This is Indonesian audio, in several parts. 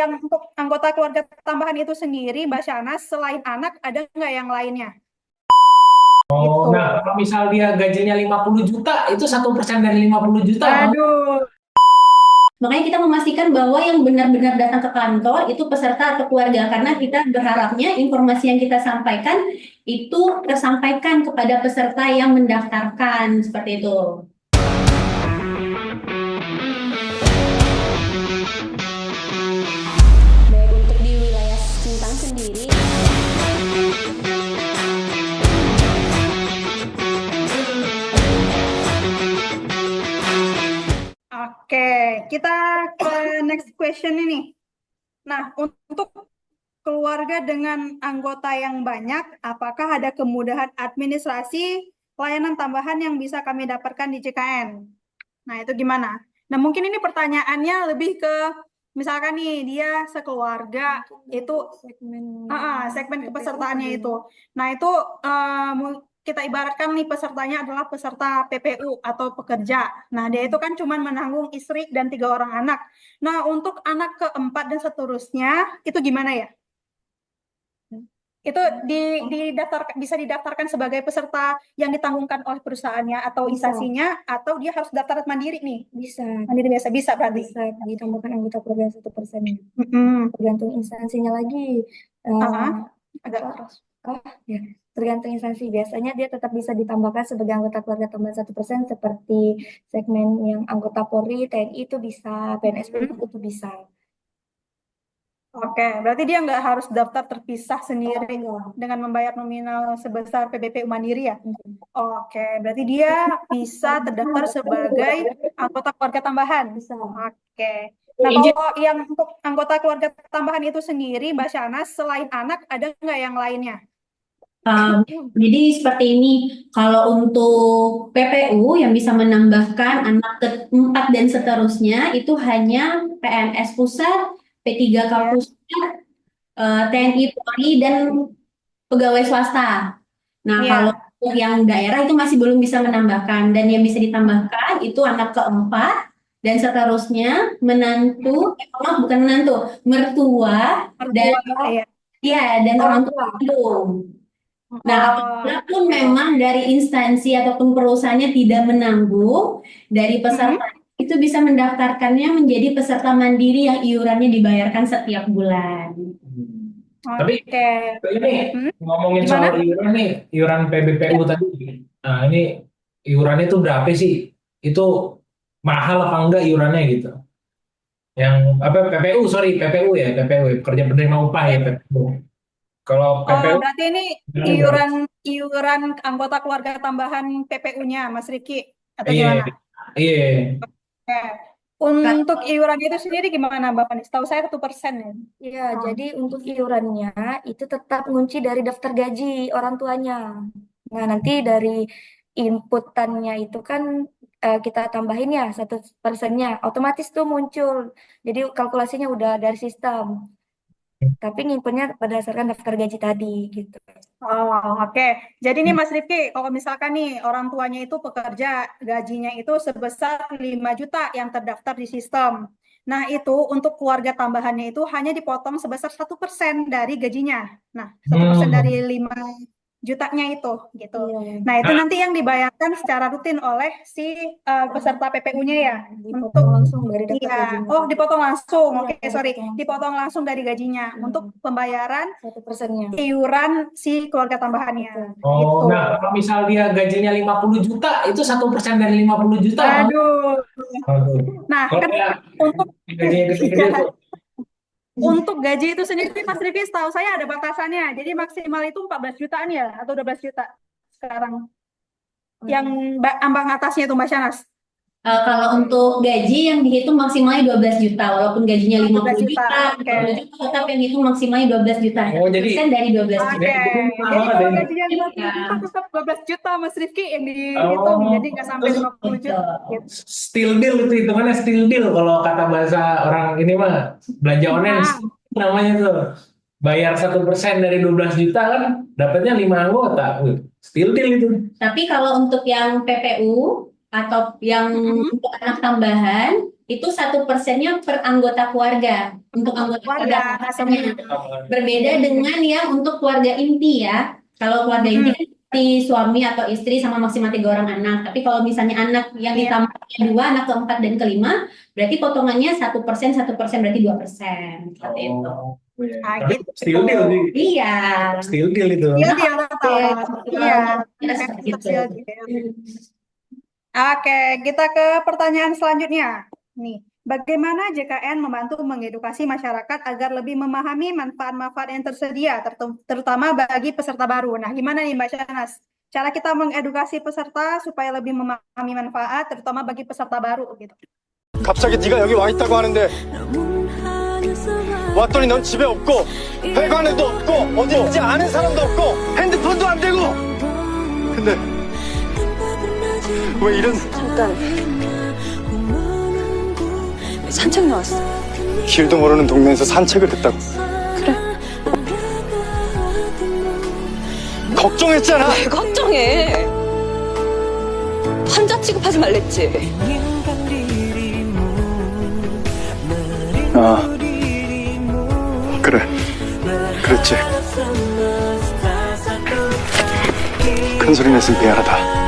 yang untuk anggota keluarga tambahan itu sendiri, Mbak Shanas, selain anak, ada nggak yang lainnya? Oh, Gitu. nah kalau misal dia gajinya 50 juta, itu 1% dari 50 juta apa? Aduh. Makanya kita memastikan bahwa yang benar-benar datang ke kantor itu peserta atau keluarga, karena kita berharapnya informasi yang kita sampaikan itu tersampaikan kepada peserta yang mendaftarkan seperti itu. Baik untuk di wilayah Sintang sendiri. Oke, kita ke next question ini. Nah, untuk keluarga dengan anggota yang banyak, apakah ada kemudahan administrasi layanan tambahan yang bisa kami dapatkan di JKN? Nah, itu gimana? Nah, mungkin ini pertanyaannya lebih ke misalkan nih dia sekeluarga itu segmen kepesertaannya itu. Nah, itu kita ibaratkan nih pesertanya adalah peserta PPU atau pekerja. Nah, dia itu kan cuma menanggung istri dan 3 orang anak. Nah, untuk anak keempat dan seterusnya itu gimana ya? Itu bisa didaftarkan sebagai peserta yang ditanggungkan oleh perusahaannya atau Bisa. instansinya, atau dia harus daftar mandiri nih? Bisa. Mandiri biasa bisa berarti. Bisa ditambahkan anggota keluarga 1%. Mm-mm. Tergantung instansinya lagi. Ah, agak keras. Ya, tergantung instansi. Biasanya dia tetap bisa ditambahkan sebagai anggota keluarga tambahan 1% seperti segmen yang anggota Polri, TNI itu bisa, PNS itu bisa. Oke, berarti dia nggak harus daftar terpisah sendiri Enggak. dengan membayar nominal sebesar PBPU Mandiri ya? Oke, berarti dia bisa terdaftar sebagai anggota keluarga tambahan. Bisa. Oke. Nah, kalau yang untuk anggota keluarga tambahan itu sendiri, Mbak Shanas, selain anak, ada nggak yang lainnya? Jadi seperti ini, kalau untuk PPU yang bisa menambahkan anak keempat dan seterusnya itu hanya PNS pusat, P3K Ya. pusat, TNI Polri dan pegawai swasta. Nah, kalau Iya. untuk yang daerah itu masih belum bisa menambahkan, dan yang bisa ditambahkan itu anak keempat dan seterusnya, menantu, maaf bukan menantu, mertua dan Mertua, ya. ya dan Orang orang tua tua. kandung. Nah, Oh, apabila pun oke. memang dari instansi ataupun perusahaannya tidak menanggung dari Mm-mm. peserta, itu bisa mendaftarkannya menjadi peserta mandiri yang iurannya dibayarkan setiap bulan. Tapi Oke. ini Hmm? ngomongin Gimana? soal iuran nih, iuran PBPU Ya. tadi. Nah, ini iurannya itu berapa sih? Itu mahal apa enggak iurannya gitu? Yang apa PPU, sorry PPU ya, PPU ya, pekerja penerima upah ya Ya. PPU. Kalau Oh, PPU berarti ini iurannya berapa? iuran iuran anggota keluarga tambahan PPU-nya, Mas Riki, atau Iya, gimana? iya. Oke. Untuk iuran itu sendiri gimana, Mbak Fani? Setahu saya 1% ya. Ya, jadi untuk iurannya itu tetap ngunci dari daftar gaji orang tuanya. Nah, nanti dari inputannya itu kan kita tambahin ya 1%-nya, otomatis tuh muncul. Jadi kalkulasinya udah dari sistem, tapi nginputnya berdasarkan daftar gaji tadi gitu. Oh, oke. Jadi nih Mas Rifki, kalau misalkan nih orang tuanya itu pekerja, gajinya itu sebesar 5 juta yang terdaftar di sistem. Nah, itu untuk keluarga tambahannya itu hanya dipotong sebesar 1% dari gajinya. Nah, 1% dari Hmm. 5 jutanya itu, gitu. Iya, Nah, itu Nah, nanti yang dibayarkan secara rutin oleh si peserta PPU-nya ya. Untuk dipotong langsung dari daftar Iya, gajinya. oh dipotong langsung. Iya, Oke, sorry, dipotong langsung. dipotong langsung dari gajinya untuk Hmm, pembayaran 1%-nya. iuran si keluarga tambahannya. Betul. oh, Gitu. nah kalau misal dia gajinya 50 juta, itu 1% dari 50 juta apa? Aduh. Aduh. Nah, Kalau kan ya untuk gajinya gede-gede ya, tuh. untuk gaji itu sendiri Mas Rifki setahu saya ada batasannya. Jadi maksimal itu 14 jutaan ya atau 12 juta sekarang. Yang ambang atasnya itu Mbak Syanas. Kalau untuk gaji yang dihitung maksimalnya 12 juta, walaupun gajinya Oh, lima 12 puluh juta. juta, Oke. 50 juta, tetap yang dihitung maksimalnya 12 juta. Oh, jadi Persen dari 12 juta. Oke. jadi mahal Jadi banget kalau ini. gajinya 50 juta Ya, tetap 12 juta Mas Rifki yang dihitung. Jadi Oh, nggak sampai terus 50 juta. betul. Gitu. still deal itu hitungannya still deal kalau kata bahasa orang ini mah belanja online Nah, namanya tuh. Bayar 1% dari 12 juta kan dapatnya 5 anggota. Wih, still deal itu. Tapi kalau untuk yang PPU atau yang mm-mm. untuk anak tambahan, itu 1%-nya per anggota keluarga. Untuk anggota keluarga Keluarga, keluarganya. semua. Berbeda dengan yang untuk keluarga inti ya. Kalau keluarga inti kan seperti suami atau istri sama maksimal 3 orang anak. Tapi kalau misalnya anak yang Iya. ditambahnya 2, anak keempat dan kelima, berarti potongannya 1%, berarti 2%. Seperti itu. Oh, iya. Ah, Tapi gitu. still deal sih. Iya. Still deal itu. Iya, Nah, dia tahu. Iya, kita kayak seperti itu. sosial deal. Oke, kita ke pertanyaan selanjutnya. Nih, bagaimana JKN membantu mengedukasi masyarakat agar lebih memahami manfaat-manfaat yang tersedia, terutama bagi peserta baru. Nah, gimana nih Mbak Shanas? Cara kita mengedukasi peserta supaya lebih memahami manfaat, terutama bagi peserta baru gitu. 갑자기 네가 여기 와 있다고 하는데 왔더니 넌 집에 없고 회관에도 없고 어디 있지 않은 사람도 없고 핸드폰도 안 되고 근데 왜 이런 잠깐 산책 나왔어. 길도 모르는 동네에서 산책을 했다고 그래. 걱정했잖아 왜 걱정해? 환자 취급하지 말랬지. 아 그래 그랬지 큰 소리 내서 미안하다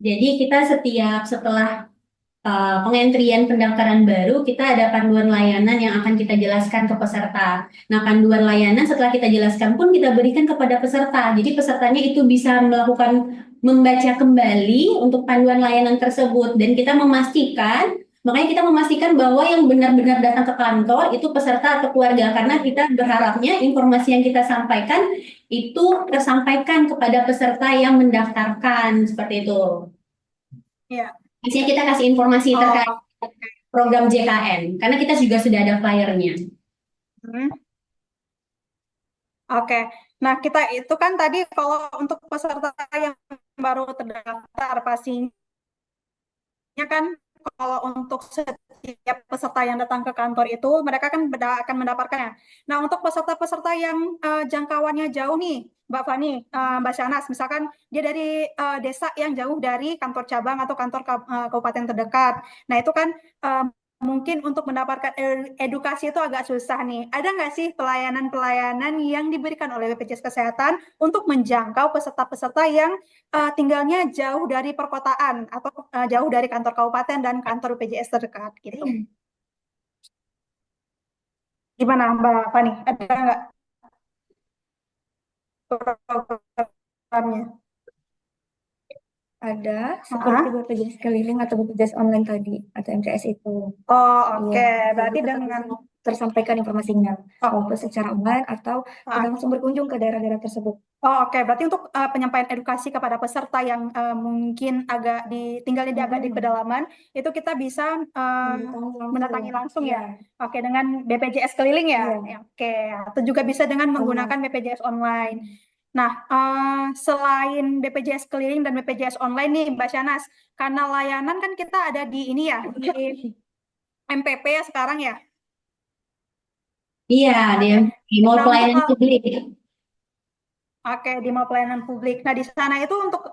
Jadi kita setelah pengentrian pendaftaran baru, kita ada panduan layanan yang akan kita jelaskan ke peserta. Nah, panduan layanan setelah kita jelaskan pun kita berikan kepada peserta. Jadi pesertanya itu bisa membaca kembali untuk panduan layanan tersebut. Dan makanya kita memastikan bahwa yang benar-benar datang ke kantor itu peserta atau keluarga. Karena kita berharapnya informasi yang kita sampaikan itu tersampaikan kepada peserta yang mendaftarkan, seperti itu. Iya. Biasanya kita kasih informasi terkait program JKN, karena kita juga sudah ada flyernya. Oke, nah kita itu kan tadi kalau untuk peserta yang baru terdaftar pastinya kan kalau untuk setiap peserta yang datang ke kantor itu mereka kan akan mendapatkannya. Nah untuk peserta-peserta yang jangkauannya jauh nih, Mbak Fani, Mbak Shanas, misalkan dia dari desa yang jauh dari kantor cabang atau kantor kabupaten terdekat. Nah itu kan mungkin untuk mendapatkan edukasi itu agak susah nih. Ada nggak sih pelayanan-pelayanan yang diberikan oleh BPJS Kesehatan untuk menjangkau peserta-peserta yang tinggalnya jauh dari perkotaan atau jauh dari kantor kabupaten dan kantor BPJS terdekat gitu? Gimana Mbak Fani? Ada nggak programnya? Ada seperti BPJS keliling atau BPJS online tadi atau MCS itu. Oh, oke. Iya, Berarti jadi tetap dengan bisa tersampaikan informasinya, Oh, maupun secara online atau ah, langsung berkunjung ke daerah-daerah tersebut. oh, oke. Berarti untuk penyampaian edukasi kepada peserta yang mungkin tinggalnya di agak di pedalaman, itu kita bisa mendatangi langsung ya. Iya. Oke, dengan BPJS keliling ya. Iya. Ya, oke, atau juga bisa dengan menggunakan Online. BPJS online. Nah, selain BPJS keliling dan BPJS online nih, Mbak Shanas, karena layanan kan kita ada di ini ya, di MPP ya sekarang ya. Iya, di mall Nah, pelayanan publik. oke, di mall pelayanan publik. Nah, di sana itu untuk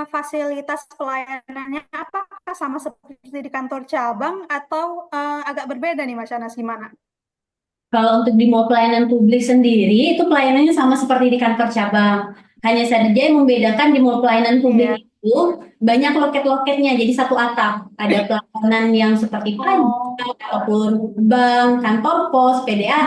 fasilitas pelayanannya apakah sama seperti di kantor cabang atau agak berbeda nih, Mas Shanas, gimana? Kalau untuk di mall pelayanan publik sendiri, itu pelayanannya sama seperti di kantor cabang. Hanya saja yang membedakan di mall pelayanan publik Iya. itu banyak loket-loketnya, jadi satu atap. Ada pelayanan yang seperti Oh. pajak, ataupun bank, kantor pos, PDAM.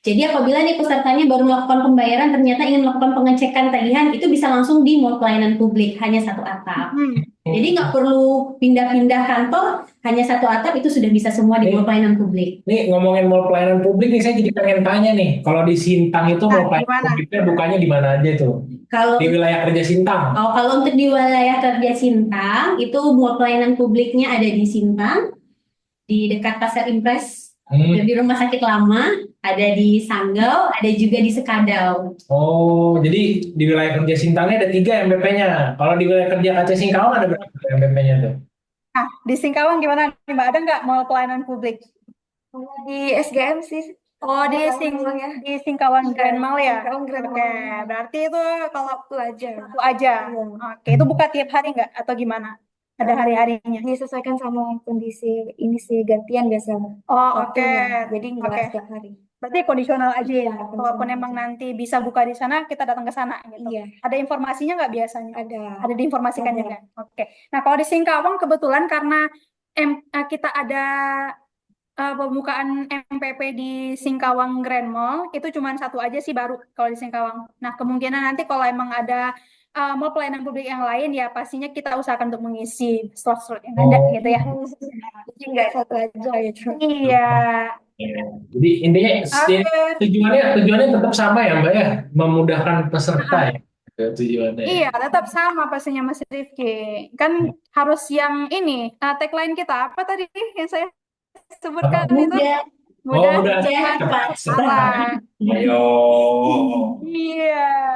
Jadi apabila nih pesertanya baru melakukan pembayaran, ternyata ingin melakukan pengecekan tagihan, itu bisa langsung di mall pelayanan publik, hanya satu atap. Hmm. Jadi nggak perlu pindah-pindah kantor, hanya satu atap itu sudah bisa semua di mall pelayanan publik. Nih ngomongin mall pelayanan publik nih, saya jadi pengen tanya nih, kalau di Sintang itu mall Nah, pelayanan gimana? publiknya bukanya di mana aja tuh? Kalau Di wilayah kerja Sintang. kalau untuk di wilayah kerja Sintang, itu mall pelayanan publiknya ada di Sintang, di dekat Pasar Impres, Hmm. di Rumah Sakit Lama, ada di Sanggau, ada juga di Sekadau. Oh, jadi di wilayah kerja Sintangnya ada 3 MPP-nya. Kalau di wilayah kerja Aceh Singkawang ada berapa MPP-nya tuh? Nah, di Singkawang gimana nih, Mbak? Ada nggak mall pelayanan publik? Di SGM sih. Oh, di Singkawang Iya, Grand Mall ya? Singkawang Grand Oke, Mall. berarti itu kalau Itu aja. itu aja. Iya. Oke, itu buka tiap hari nggak? Atau gimana? Ada hari-harinya? Disesuaikan sama kondisi ini sih, gantian biasanya Oh, oke. waktunya. Jadi nggak Oke. setiap hari. Berarti kondisional aja ya. Iya, Walaupun kondisional emang aja. nanti bisa buka di sana, kita datang ke sana gitu. Iya, Ada informasinya nggak biasanya? ada. Ada diinformasikan Ada. juga. Oke. Nah, kalau di Singkawang kebetulan karena kita ada pembukaan MPP di Singkawang Grand Mall, itu cuma satu aja sih baru kalau di Singkawang. Nah, kemungkinan nanti kalau emang ada mall pelayanan publik yang lain, ya pastinya kita usahakan untuk mengisi slot-slot yang ada gitu ya. Jadi nggak satu aja gitu. Iya. Jadi intinya Oke. tujuannya tetap sama ya Mbak ya, memudahkan peserta ya. Tujuannya. Iya, tetap sama pastinya Mas Rifki. Kan harus yang ini, tagline kita apa tadi yang saya sebutkan itu? Mudah, Mudah, mudah, cepat, cepat, parah. Ayo. Iya.